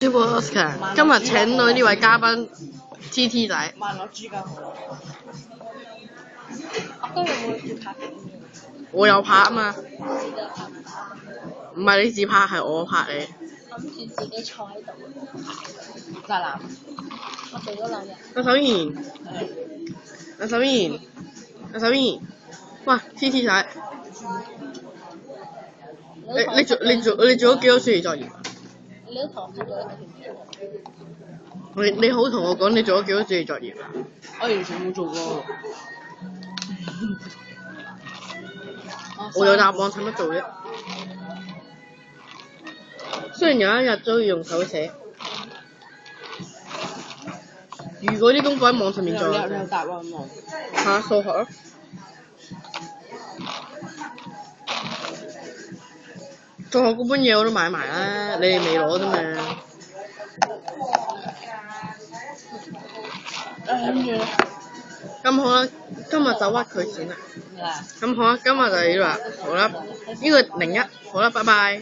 Super Oscar，今日請到呢位嘉賓 TT 仔。萬樂豬腳好。我今日冇住拍片。我有拍啊嘛。自己拍。唔係你自拍，係我拍你。諗住自己坐喺度。宅男。我做咗兩日。阿手賢。阿手賢。阿手賢。喂 ，TT 仔。你做咗幾多暑期作業？你都同我拍咗一條片。你好同我講你做咗幾多暑期作業啊？我完全冇做過。我有答案，使乜做啫？雖然有一日都要用手寫。如果啲功課喺網上面做，你有答案喎。嚇，數學咯。數學嗰本嘢我都買埋啦，你哋未攞啫嘛。跟住咧。咁好啦，今日就屈佢錢啦。咩啊？咁好啦，今日就係呢度啦，好啦，呢個01，好啦，拜拜。